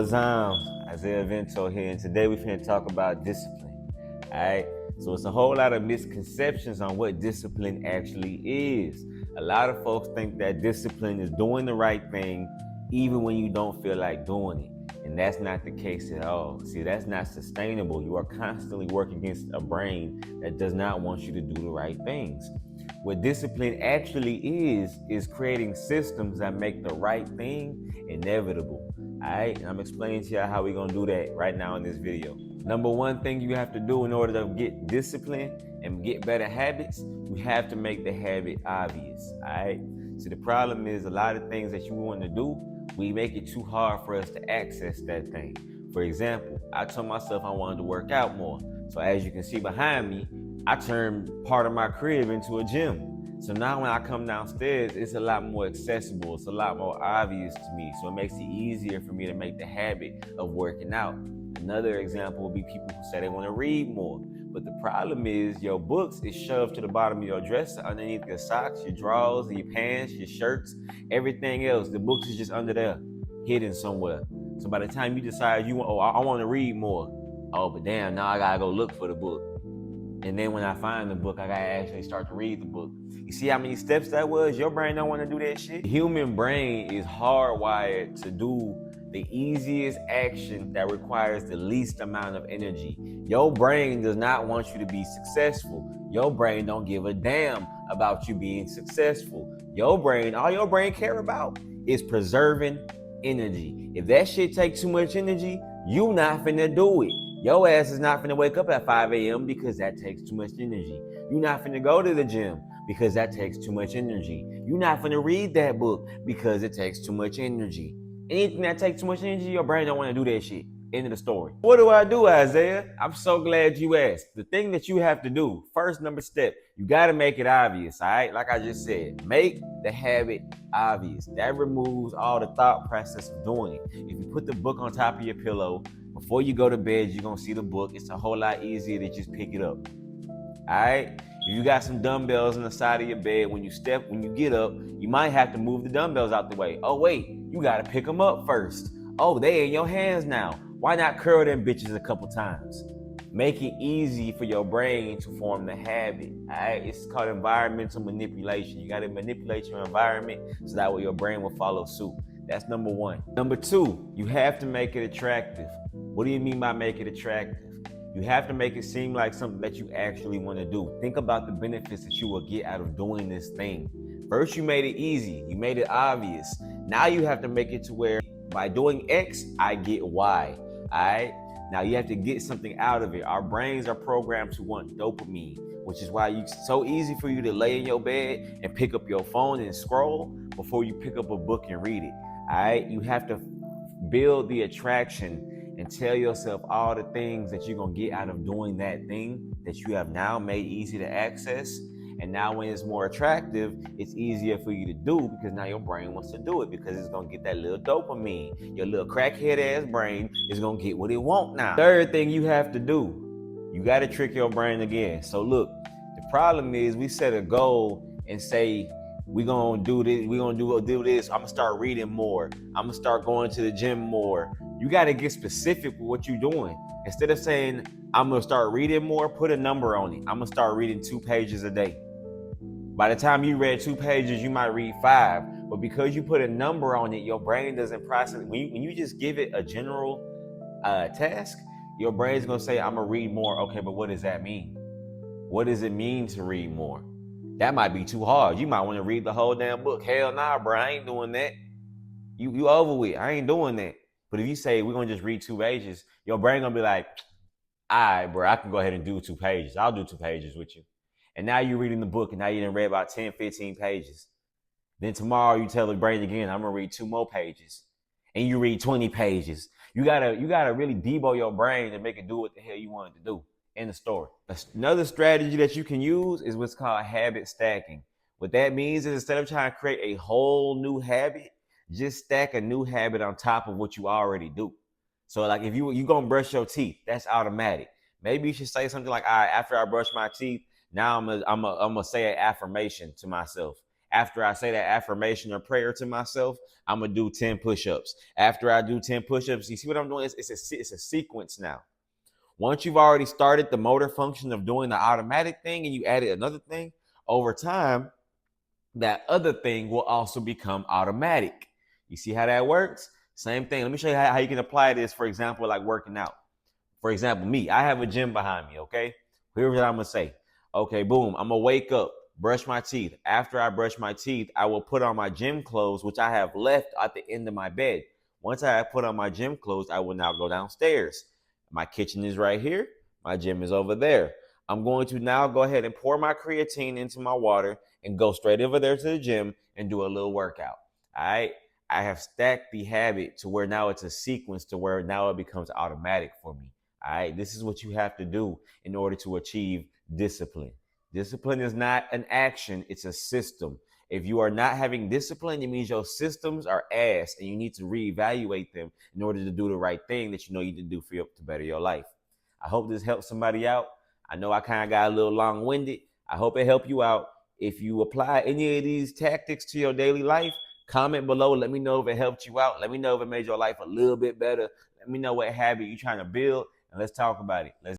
Zam, Isaiah Vento here, and today we're going to talk about discipline. All right, so it's a whole lot of misconceptions on what discipline actually is. A lot of folks think that discipline is doing the right thing even when you don't feel like doing it, and that's not the case at all. See, that's not sustainable. You are constantly working against a brain that does not want you to do the right things. What discipline actually is creating systems that make the right thing inevitable. All right, and I'm explaining to you how we're gonna do that right now in this video. Number one thing you have to do in order to get discipline and get better habits, you have to make the habit obvious. All right. So the problem is a lot of things that you want to do, we make it too hard for us to access that thing. For example, I told myself I wanted to work out more. So as you can see behind me, I turned part of my crib into a gym. So now when I come downstairs, it's a lot more accessible. It's a lot more obvious to me. So it makes it easier for me to make the habit of working out. Another example would be people who say they want to read more. But the problem is your books is shoved to the bottom of your dresser, underneath your socks, your drawers, your pants, your shirts, everything else. The books is just under there, hidden somewhere. So by the time you decide I want to read more. Oh, but damn, now I gotta go look for the book. And then when I find the book, I gotta actually start to read the book. You see how many steps that was? Your brain don't want to do that shit. The human brain is hardwired to do the easiest action that requires the least amount of energy. Your brain does not want you to be successful. Your brain don't give a damn about you being successful. All your brain care about is preserving energy. If that shit takes too much energy, you not finna do it. Your ass is not finna wake up at 5 a.m. because that takes too much energy. You're not finna go to the gym because that takes too much energy. You're not finna read that book because it takes too much energy. Anything that takes too much energy, your brain don't want to do that shit. End of the story. What do I do, Isaiah? I'm so glad you asked. The thing that you have to do, first number step, you got to make it obvious, all right? Like I just said, make the habit obvious. That removes all the thought process of doing it. If you put the book on top of your pillow, before you go to bed, you're going to see the book. It's a whole lot easier to just pick it up, all right? If you got some dumbbells on the side of your bed, when you get up, you might have to move the dumbbells out the way. Oh, wait, you got to pick them up first. Oh, they in your hands now. Why not curl them bitches a couple times? Make it easy for your brain to form the habit. All right? It's called environmental manipulation. You got to manipulate your environment so that way your brain will follow suit. That's number one. Number two, you have to make it attractive. What do you mean by make it attractive? You have to make it seem like something that you actually want to do. Think about the benefits that you will get out of doing this thing. First, you made it easy. You made it obvious. Now you have to make it to where by doing X, I get Y. All right? Now you have to get something out of it. Our brains are programmed to want dopamine, which is why it's so easy for you to lay in your bed and pick up your phone and scroll before you pick up a book and read it. All right? You have to build the attraction and tell yourself all the things that you're going to get out of doing that thing that you have now made easy to access. And now when it's more attractive, it's easier for you to do because now your brain wants to do it because it's going to get that little dopamine. Your little crackhead ass brain is going to get what it wants now. Third thing you have to do, you got to trick your brain again. So look, the problem is we set a goal and say, we're going to do this, I'm going to start reading more. I'm going to start going to the gym more. You got to get specific with what you're doing. Instead of saying, I'm going to start reading more, put a number on it. I'm going to start reading 2 pages a day. By the time you read 2 pages, you might read 5. But because you put a number on it, your brain doesn't process it. When you just give it a general task, your brain's going to say, I'm going to read more. Okay, but what does that mean? What does it mean to read more? That might be too hard. You might want to read the whole damn book. Hell nah, bro, I ain't doing that. You over with. I ain't doing that. But if you say we're going to just read 2 pages, your brain going to be like, all right, bro, I can go ahead and do 2 pages. I'll do 2 pages with you. And now you're reading the book and now you done read about 10, 15 pages. Then tomorrow you tell the brain again, I'm going to read 2 more pages. And you read 20 pages. You gotta really debo your brain to make it do what the hell you want it to do. End of story. Another strategy that you can use is what's called habit stacking. What that means is instead of trying to create a whole new habit, just stack a new habit on top of what you already do. So like if you gonna brush your teeth, that's automatic. Maybe you should say something like, all right, after I brush my teeth, now I'm gonna say an affirmation to myself. After I say that affirmation or prayer to myself, I'm gonna do 10 push-ups. After I do 10 push-ups, you see what I'm doing? It's a sequence now. Once you've already started the motor function of doing the automatic thing and you added another thing, over time, that other thing will also become automatic. You see how that works? Same thing. Let me show you how you can apply this, for example, like working out. For example, me, I have a gym behind me, okay? Here's what I'm gonna say. Okay, boom, I'm gonna wake up, brush my teeth. After I brush my teeth, I will put on my gym clothes, which I have left at the end of my bed. Once I have put on my gym clothes, I will now go downstairs. My kitchen is right here, my gym is over there. I'm going to now go ahead and pour my creatine into my water and go straight over there to the gym and do a little workout. All right. I have stacked the habit to where now it's a sequence to where now it becomes automatic for me. All right. This is what you have to do in order to achieve discipline. Discipline is not an action, it's a system. If you are not having discipline, it means your systems are ass and you need to reevaluate them in order to do the right thing that you know you need to do for to better your life. I hope this helps somebody out. I know I kind of got a little long-winded. I hope it helped you out. If you apply any of these tactics to your daily life, comment below. Let me know if it helped you out. Let me know if it made your life a little bit better. Let me know what habit you're trying to build, and let's talk about it. Let's